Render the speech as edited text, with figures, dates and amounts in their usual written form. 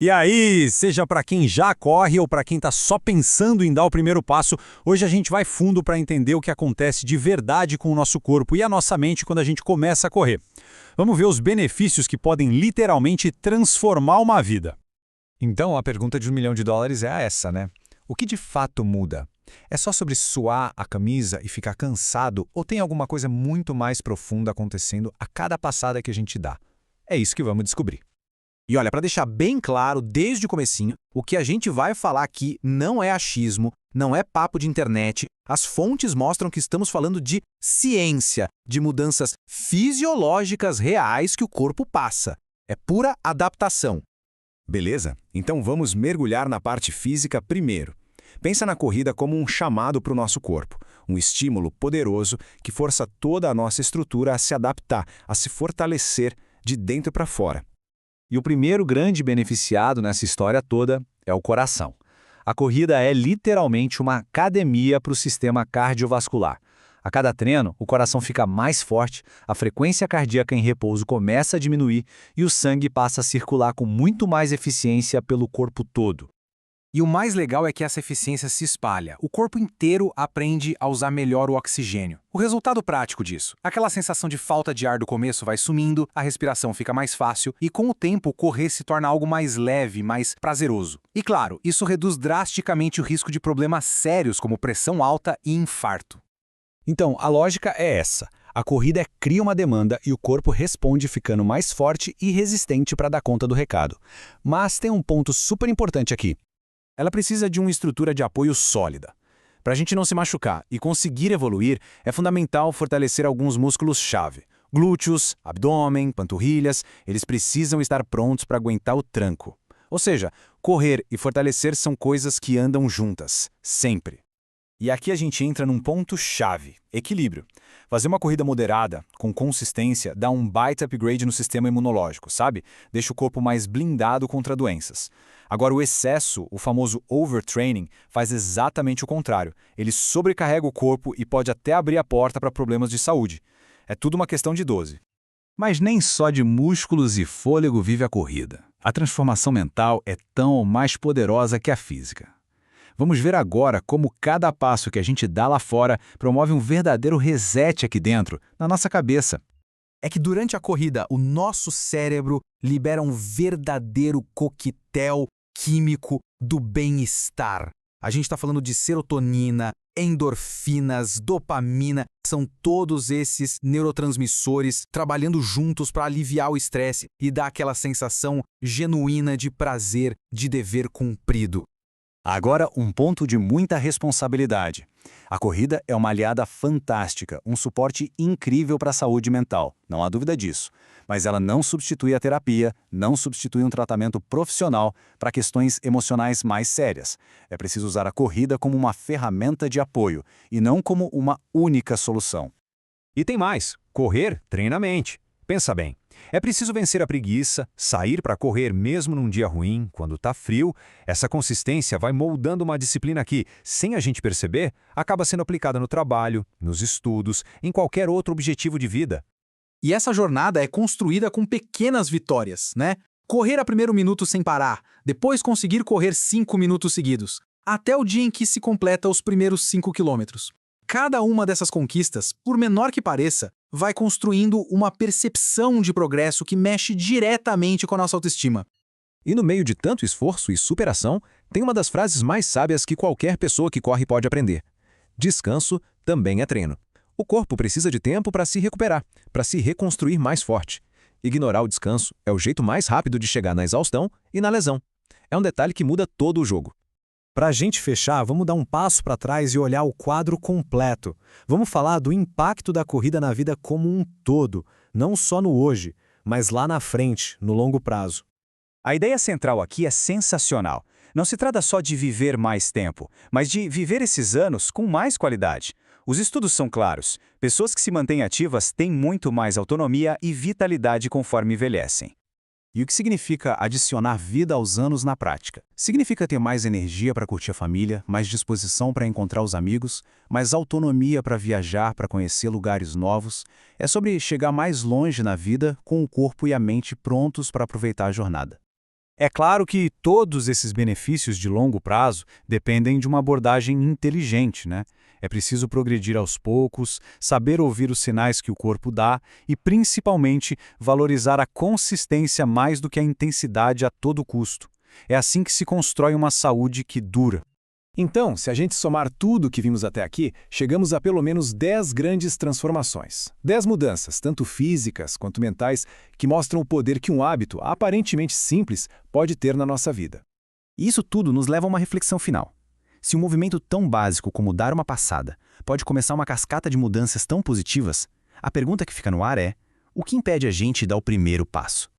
E aí, seja para quem já corre ou para quem está só pensando em dar o primeiro passo, hoje a gente vai fundo para entender o que acontece de verdade com o nosso corpo e a nossa mente quando a gente começa a correr. Vamos ver os benefícios que podem literalmente transformar uma vida. Então, a pergunta de US$ 1 milhão é essa, né? O que de fato muda? É só sobre suar a camisa e ficar cansado ou tem alguma coisa muito mais profunda acontecendo a cada passada que a gente dá? É isso que vamos descobrir. E olha, para deixar bem claro desde o comecinho, o que a gente vai falar aqui não é achismo, não é papo de internet. As fontes mostram que estamos falando de ciência, de mudanças fisiológicas reais que o corpo passa. É pura adaptação. Beleza? Então vamos mergulhar na parte física primeiro. Pensa na corrida como um chamado para o nosso corpo, um estímulo poderoso que força toda a nossa estrutura a se adaptar, a se fortalecer de dentro para fora. E o primeiro grande beneficiado nessa história toda é o coração. A corrida é literalmente uma academia para o sistema cardiovascular. A cada treino, o coração fica mais forte, a frequência cardíaca em repouso começa a diminuir e o sangue passa a circular com muito mais eficiência pelo corpo todo. E o mais legal é que essa eficiência se espalha. O corpo inteiro aprende a usar melhor o oxigênio. O resultado prático disso, aquela sensação de falta de ar do começo vai sumindo, a respiração fica mais fácil e com o tempo correr se torna algo mais leve, mais prazeroso. E claro, isso reduz drasticamente o risco de problemas sérios como pressão alta e infarto. Então, a lógica é essa. A corrida cria uma demanda e o corpo responde ficando mais forte e resistente para dar conta do recado. Mas tem um ponto super importante aqui. Ela precisa de uma estrutura de apoio sólida. Para a gente não se machucar e conseguir evoluir, é fundamental fortalecer alguns músculos-chave. Glúteos, abdômen, panturrilhas, eles precisam estar prontos para aguentar o tranco. Ou seja, correr e fortalecer são coisas que andam juntas, sempre. E aqui a gente entra num ponto-chave, equilíbrio. Fazer uma corrida moderada, com consistência, dá um baita upgrade no sistema imunológico, sabe? Deixa o corpo mais blindado contra doenças. Agora, o excesso, o famoso overtraining, faz exatamente o contrário. Ele sobrecarrega o corpo e pode até abrir a porta para problemas de saúde. É tudo uma questão de dose. Mas nem só de músculos e fôlego vive a corrida. A transformação mental é tão ou mais poderosa que a física. Vamos ver agora como cada passo que a gente dá lá fora promove um verdadeiro reset aqui dentro, na nossa cabeça. É que durante a corrida, o nosso cérebro libera um verdadeiro coquetel químico do bem-estar. A gente está falando de serotonina, endorfinas, dopamina, são todos esses neurotransmissores trabalhando juntos para aliviar o estresse e dar aquela sensação genuína de prazer, de dever cumprido. Agora, um ponto de muita responsabilidade. A corrida é uma aliada fantástica, um suporte incrível para a saúde mental, não há dúvida disso. Mas ela não substitui a terapia, não substitui um tratamento profissional para questões emocionais mais sérias. É preciso usar a corrida como uma ferramenta de apoio e não como uma única solução. E tem mais, correr treina a mente. Pensa bem, é preciso vencer a preguiça, sair para correr mesmo num dia ruim, quando está frio. Essa consistência vai moldando uma disciplina que, sem a gente perceber, acaba sendo aplicada no trabalho, nos estudos, em qualquer outro objetivo de vida. E essa jornada é construída com pequenas vitórias, né? Correr a primeiro minuto sem parar, depois conseguir correr 5 minutos seguidos, até o dia em que se completa os primeiros 5 quilômetros. Cada uma dessas conquistas, por menor que pareça, vai construindo uma percepção de progresso que mexe diretamente com a nossa autoestima. E no meio de tanto esforço e superação, tem uma das frases mais sábias que qualquer pessoa que corre pode aprender. Descanso também é treino. O corpo precisa de tempo para se recuperar, para se reconstruir mais forte. Ignorar o descanso é o jeito mais rápido de chegar na exaustão e na lesão. É um detalhe que muda todo o jogo. Para a gente fechar, vamos dar um passo para trás e olhar o quadro completo. Vamos falar do impacto da corrida na vida como um todo, não só no hoje, mas lá na frente, no longo prazo. A ideia central aqui é sensacional. Não se trata só de viver mais tempo, mas de viver esses anos com mais qualidade. Os estudos são claros. Pessoas que se mantêm ativas têm muito mais autonomia e vitalidade conforme envelhecem. E o que significa adicionar vida aos anos na prática? Significa ter mais energia para curtir a família, mais disposição para encontrar os amigos, mais autonomia para viajar, para conhecer lugares novos. É sobre chegar mais longe na vida com o corpo e a mente prontos para aproveitar a jornada. É claro que todos esses benefícios de longo prazo dependem de uma abordagem inteligente, né? É preciso progredir aos poucos, saber ouvir os sinais que o corpo dá e, principalmente, valorizar a consistência mais do que a intensidade a todo custo. É assim que se constrói uma saúde que dura. Então, se a gente somar tudo que vimos até aqui, chegamos a pelo menos 10 grandes transformações. 10 mudanças, tanto físicas quanto mentais, que mostram o poder que um hábito, aparentemente simples, pode ter na nossa vida. E isso tudo nos leva a uma reflexão final. Se um movimento tão básico como dar uma passada pode começar uma cascata de mudanças tão positivas, a pergunta que fica no ar é: o que impede a gente de dar o primeiro passo?